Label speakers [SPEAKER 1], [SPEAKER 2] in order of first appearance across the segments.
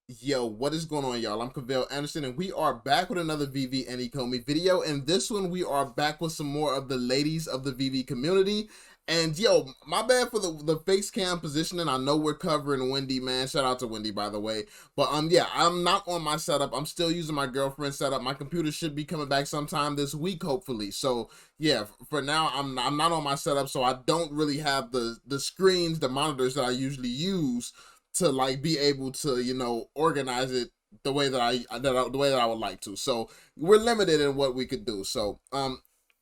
[SPEAKER 1] Yo, what is going on, y'all? I'm Cavell Anderson, and we are back with another VeVe and Ecomi video. And this one, we are back with some more of the ladies of the VeVe community. And yo, my bad for the face cam positioning. I know we're covering Wendy, man. Shout out to Wendy, by the way. But yeah, I'm not on my setup. I'm still using my girlfriend's setup. My computer should be coming back sometime this week, hopefully. So yeah, for now, I'm not on my setup, so I don't really have the screens, the monitors that I usually use to like be able to, you know, organize it the way that I would like to. So we're limited in what we could do. So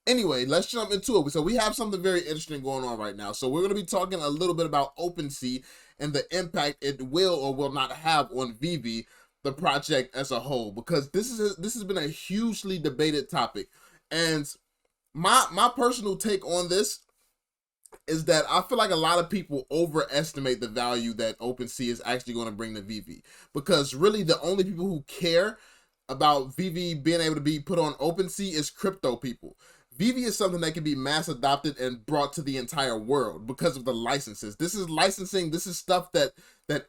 [SPEAKER 1] anyway, let's jump into it. So we have something very interesting going on right now. So we're going to be talking a little bit about OpenSea and the impact it will or will not have on VeVe, the project as a whole, because this has been a hugely debated topic. And my personal take on this is that I feel like a lot of people overestimate the value that OpenSea is actually going to bring to VeVe, because really the only people who care about VeVe being able to be put on OpenSea is crypto people. VeVe is something that can be mass adopted and brought to the entire world because of the licenses. This is licensing. This is stuff that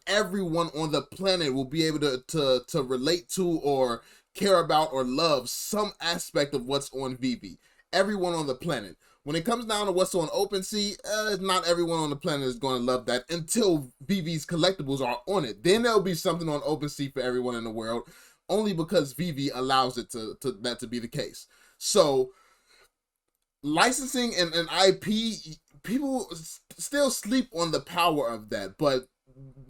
[SPEAKER 1] everyone on the planet will be able to relate to or care about or love some aspect of what's on VeVe. Everyone on the planet. When it comes down to what's on OpenSea, not everyone on the planet is going to love that until VeVe's collectibles are on it. Then there'll be something on OpenSea for everyone in the world, only because VeVe allows it that to be the case. So licensing and IP, people still sleep on the power of that, but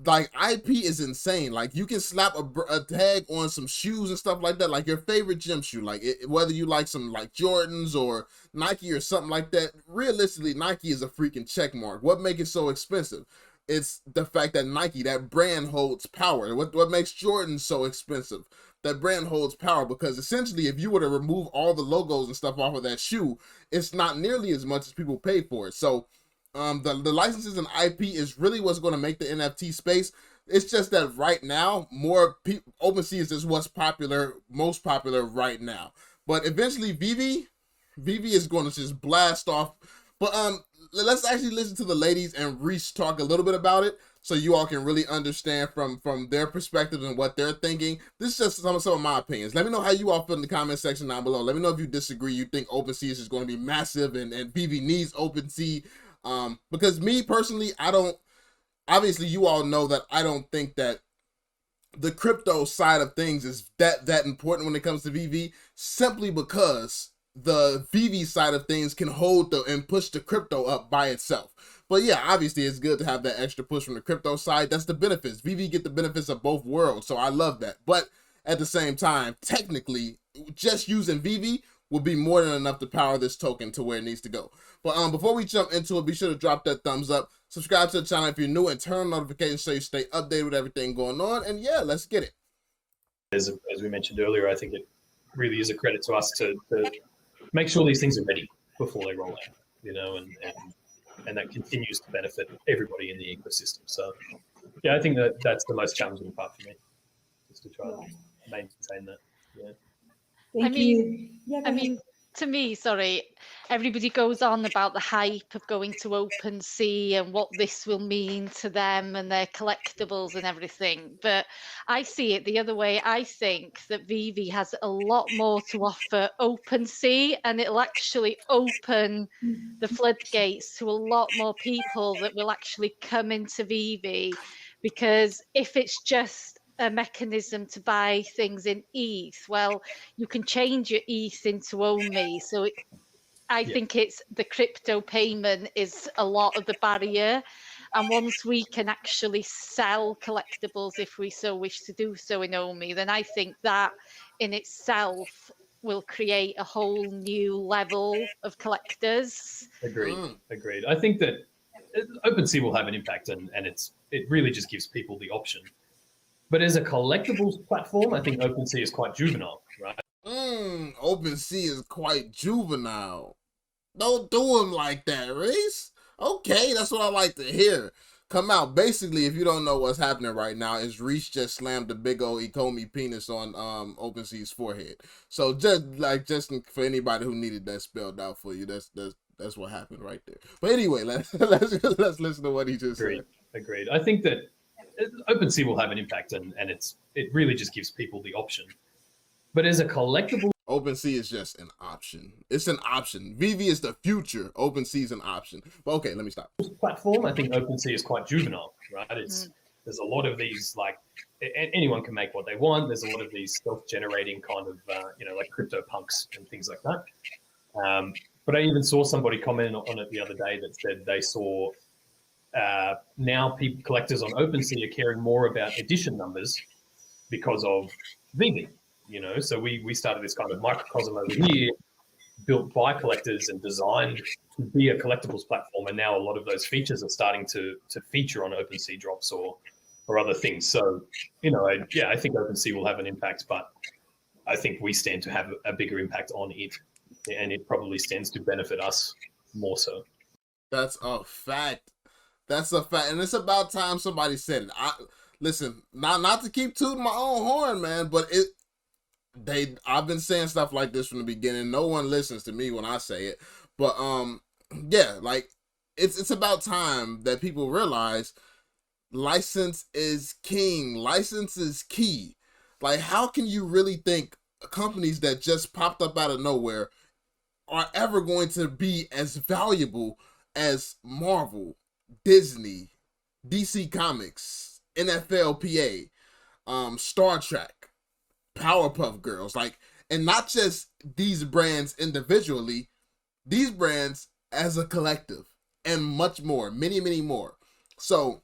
[SPEAKER 1] like IP is insane. Like you can slap a tag on some shoes and stuff like that, like your favorite gym shoe, like whether you like some like Jordans or Nike or something like that. Realistically, Nike is a freaking check mark. What makes it so expensive? It's the fact that Nike, that brand, holds power. What makes Jordan so expensive? That brand holds power, because essentially if you were to remove all the logos and stuff off of that shoe, it's not nearly as much as people pay for it. So the licenses and IP is really what's going to make the NFT space. It's just that right now, more people, OpenSea is just what's popular, most popular right now. But eventually, VeVe is going to just blast off. But let's actually listen to the ladies and Reese talk a little bit about it, so you all can really understand from their perspective and what they're thinking. This is just some of my opinions. Let me know how you all feel in the comment section down below. Let me know if you disagree. You think OpenSea is just going to be massive and VeVe needs OpenSea. Because me personally, I don't, obviously you all know that I don't think that the crypto side of things is that important when it comes to VeVe, simply because the VeVe side of things can hold and push the crypto up by itself. But yeah, obviously it's good to have that extra push from the crypto side. That's the benefits. VeVe get the benefits of both worlds, so I love that. But at the same time, technically, just using VeVe will be more than enough to power this token to where it needs to go. But before we jump into it, be sure to drop that thumbs up, subscribe to the channel if you're new, and turn on notifications so you stay updated with everything going on. And yeah, let's get it.
[SPEAKER 2] As we mentioned earlier, I think it really is a credit to us to make sure these things are ready before they roll out, you know, and that continues to benefit everybody in the ecosystem. So yeah, I think that's the most challenging part for me, is to try and maintain that. Yeah.
[SPEAKER 3] Thank you. I mean, to me, sorry, everybody goes on about the hype of going to OpenSea and what this will mean to them and their collectibles and everything. But I see it the other way. I think that VeVe has a lot more to offer OpenSea, and it'll actually open the floodgates to a lot more people that will actually come into VeVe. Because if it's just a mechanism to buy things in ETH, well, you can change your ETH into Omi. So I think it's the crypto payment is a lot of the barrier. And once we can actually sell collectibles, if we so wish to do so in Omi, then I think that in itself will create a whole new level of collectors.
[SPEAKER 2] Agreed. I think that OpenSea will have an impact, and it really just gives people the option. But as a collectibles platform, I think OpenSea is quite juvenile, right?
[SPEAKER 1] OpenSea is quite juvenile. Don't do him like that, Reese. Okay, that's what I like to hear. Come out. Basically, if you don't know what's happening right now, is Reese just slammed the big old Ecomi penis on OpenSea's forehead. So just for anybody who needed that spelled out for you, that's what happened right there. But anyway, let's listen to what he just said.
[SPEAKER 2] Agreed. I think that OpenSea will have an impact, and it really just gives people the option. But as a collectible,
[SPEAKER 1] OpenSea is just an option. It's an option. VeVe is the future. OpenSea is an option. But okay, let me stop.
[SPEAKER 2] Platform, I think OpenSea is quite juvenile, right? There's a lot of these, like, anyone can make what they want. There's a lot of these self-generating kind of like crypto punks and things like that. But I even saw somebody comment on it the other day that said they saw now collectors on OpenSea are caring more about edition numbers because of VeVe. So we started this kind of microcosm over here, built by collectors and designed to be a collectibles platform, and now a lot of those features are starting to feature on OpenSea drops or other things. So, I think OpenSea will have an impact, but I think we stand to have a bigger impact on it, and it probably stands to benefit us more so.
[SPEAKER 1] That's a fact. That's a fact, and it's about time somebody said it. Listen, not to keep tooting my own horn, man, but I've been saying stuff like this from the beginning. No one listens to me when I say it, but yeah, like it's about time that people realize license is king. License is key. Like, how can you really think companies that just popped up out of nowhere are ever going to be as valuable as Marvel, Disney, DC Comics, NFL PA, Star Trek, Powerpuff Girls, like, and not just these brands individually, these brands as a collective, and much more, many, many more. So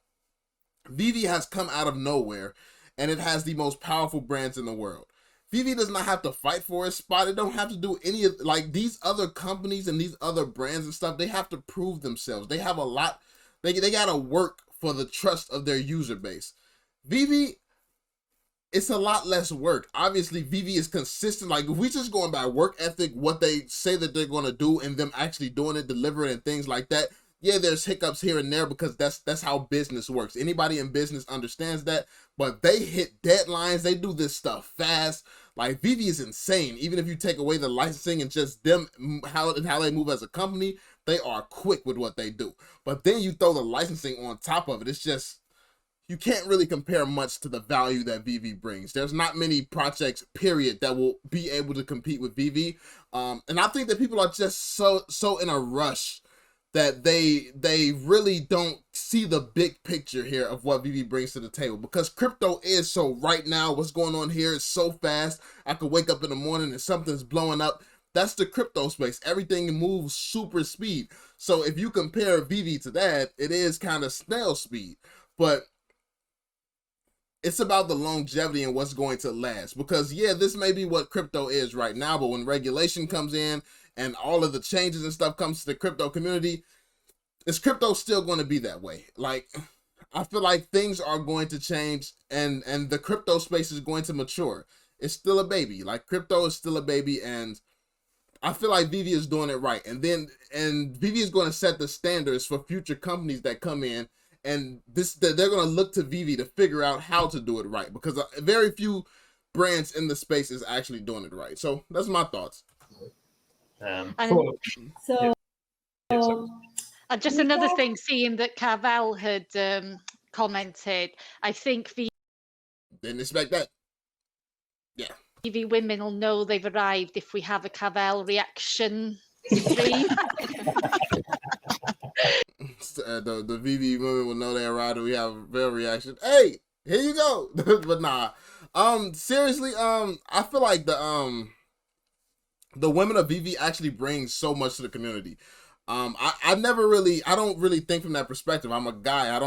[SPEAKER 1] VeVe has come out of nowhere, and it has the most powerful brands in the world. VeVe does not have to fight for a spot. It don't have to do any of, like, these other companies and these other brands and stuff. They have to prove themselves. They have a lot. They gotta work for the trust of their user base. VeVe, it's a lot less work. Obviously, VeVe is consistent. Like, if we just going by work ethic, what they say that they're going to do, and them actually doing it, delivering, and things like that, yeah, there's hiccups here and there because that's how business works. Anybody in business understands that, but they hit deadlines. They do this stuff fast. Like, VeVe is insane. Even if you take away the licensing and just them, how they move as a company, they are quick with what they do. But then you throw the licensing on top of it. It's just, you can't really compare much to the value that VeVe brings. There's not many projects, period, that will be able to compete with VeVe. And I think that people are just so in a rush that they really don't see the big picture here of what VeVe brings to the table, because crypto is so, right now, what's going on here is so fast. I could wake up in the morning and something's blowing up. That's the crypto space. Everything moves super speed. So if you compare VeVe to that, it is kind of snail speed. But it's about the longevity and what's going to last. Because, yeah, this may be what crypto is right now, but when regulation comes in and all of the changes and stuff comes to the crypto community, is crypto still going to be that way? Like, I feel like things are going to change, and the crypto space is going to mature. It's still a baby. Like, crypto is still a baby, and I feel like VeVe is doing it right. And VeVe is going to set the standards for future companies that come in, and they're going to look to VeVe to figure out how to do it right, because very few brands in the space is actually doing it right. So that's my thoughts.
[SPEAKER 3] Just another thing, seeing that Cavell had commented, I think
[SPEAKER 1] didn't expect that. Yeah.
[SPEAKER 3] VeVe women will know they've arrived if we have a Cavell reaction stream.
[SPEAKER 1] The VeVe women will know they arrived and we have a Veil reaction. Hey, here you go. But nah. Seriously, I feel like the women of VeVe actually bring so much to the community. I don't really think from that perspective. I'm a guy.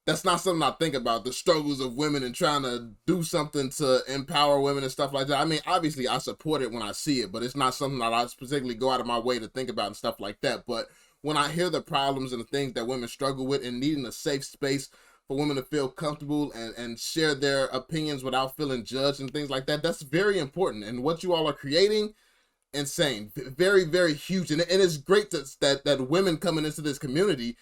[SPEAKER 1] That's not something I think about, the struggles of women and trying to do something to empower women and stuff like that. I mean, obviously I support it when I see it, but it's not something that I specifically go out of my way to think about and stuff like that. But when I hear the problems and the things that women struggle with and needing a safe space for women to feel comfortable and share their opinions without feeling judged and things like that, that's very important. And what you all are creating, insane, very, very huge. And it's great that women coming into this community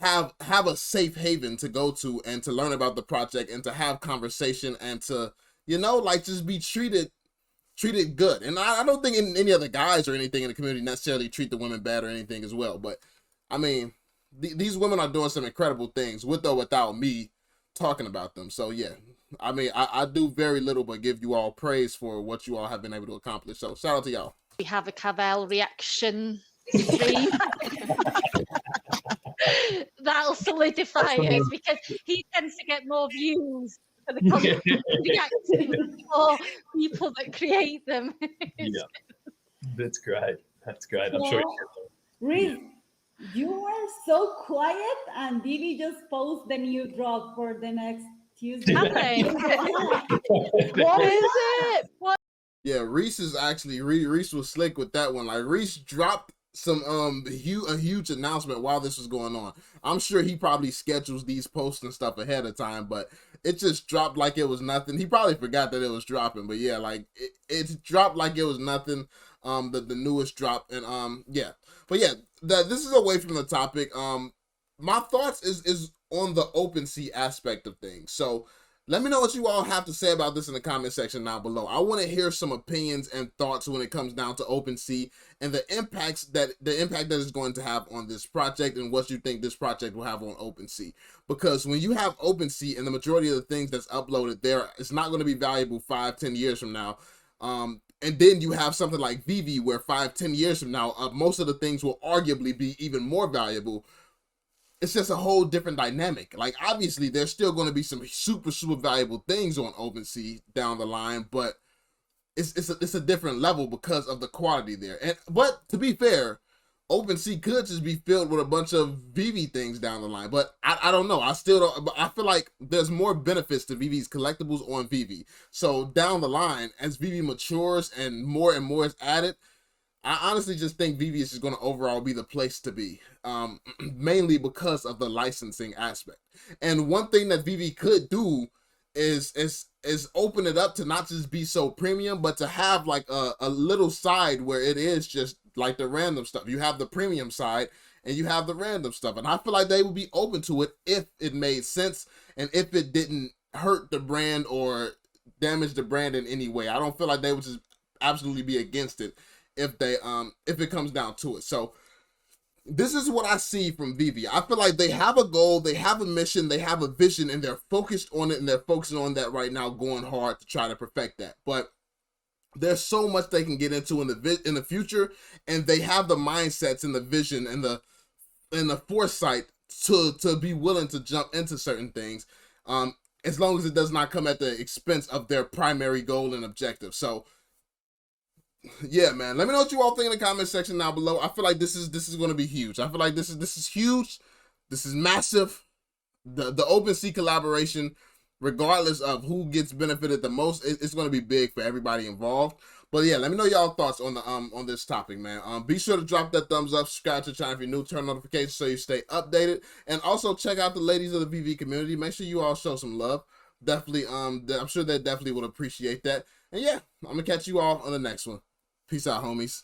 [SPEAKER 1] have a safe haven to go to and to learn about the project and to have conversation and to, like, just be treated good. And I don't think any other guys or anything in the community necessarily treat the women bad or anything as well. But I mean, these women are doing some incredible things with or without me talking about them. So yeah, I mean, I do very little, but give you all praise for what you all have been able to accomplish. So shout out to y'all.
[SPEAKER 3] We have a Cavell reaction stream. That'll solidify us because he tends to get more views for the content reacting for people that create them.
[SPEAKER 2] Yeah, that's great. That's great. I'm
[SPEAKER 4] well,
[SPEAKER 2] sure.
[SPEAKER 4] Reese, you are so quiet, and VeVe just post the new drop for the next Tuesday.
[SPEAKER 3] What is it? What?
[SPEAKER 1] Yeah, Reese is actually Reese was slick with that one. Like Reese dropped some a huge announcement while this was going on. I'm sure he probably schedules these posts and stuff ahead of time, but it just dropped like it was nothing. He probably forgot that it was dropping, but yeah, like it dropped like it was nothing. The newest drop, and yeah, but yeah, this is away from the topic. My thoughts is on the OpenSea aspect of things. So let me know what you all have to say about this in the comment section down below. I want to hear some opinions and thoughts when it comes down to OpenSea and the impact that it's going to have on this project, and what you think this project will have on OpenSea. Because when you have OpenSea and the majority of the things that's uploaded there, it's not going to be valuable 5-10 years from now. And then you have something like VeVe where 5-10 years from now, most of the things will arguably be even more valuable. It's just a whole different dynamic. Like, obviously, there's still going to be some super valuable things on OpenSea down the line, but it's a different level because of the quality there. But to be fair, OpenSea could just be filled with a bunch of VeVe things down the line. But I don't know. I still don't. I feel like there's more benefits to VeVe's collectibles on VeVe. So down the line, as VeVe matures and more is added, I honestly just think VeVe is just going to overall be the place to be, mainly because of the licensing aspect. And one thing that VeVe could do is open it up to not just be so premium, but to have like a little side where it is just like the random stuff. You have the premium side and you have the random stuff. And I feel like they would be open to it if it made sense and if it didn't hurt the brand or damage the brand in any way. I don't feel like they would just absolutely be against it if it comes down to it. So this is what I see from VeVe. I feel like they have a goal, they have a mission, they have a vision, and they're focused on it, and they're focusing on that right now, going hard to try to perfect that. But there's so much they can get into in the future, and they have the mindsets and the vision and the foresight to be willing to jump into certain things, as long as it does not come at the expense of their primary goal and objective. So yeah, man, let me know what you all think in the comment section down below. I feel like this is going to be huge. I feel like this is huge. This is massive. The OpenSea collaboration, regardless of who gets benefited the most, it's going to be big for everybody involved. But yeah, let me know y'all thoughts on this topic, man. Be sure to drop that thumbs up, subscribe to the channel if you're new, turn notifications so you stay updated, and also check out the ladies of the VeVe community. Make sure you all show some love. Definitely, I'm sure they definitely would appreciate that. And yeah, I'm gonna catch you all on the next one. Peace out, homies.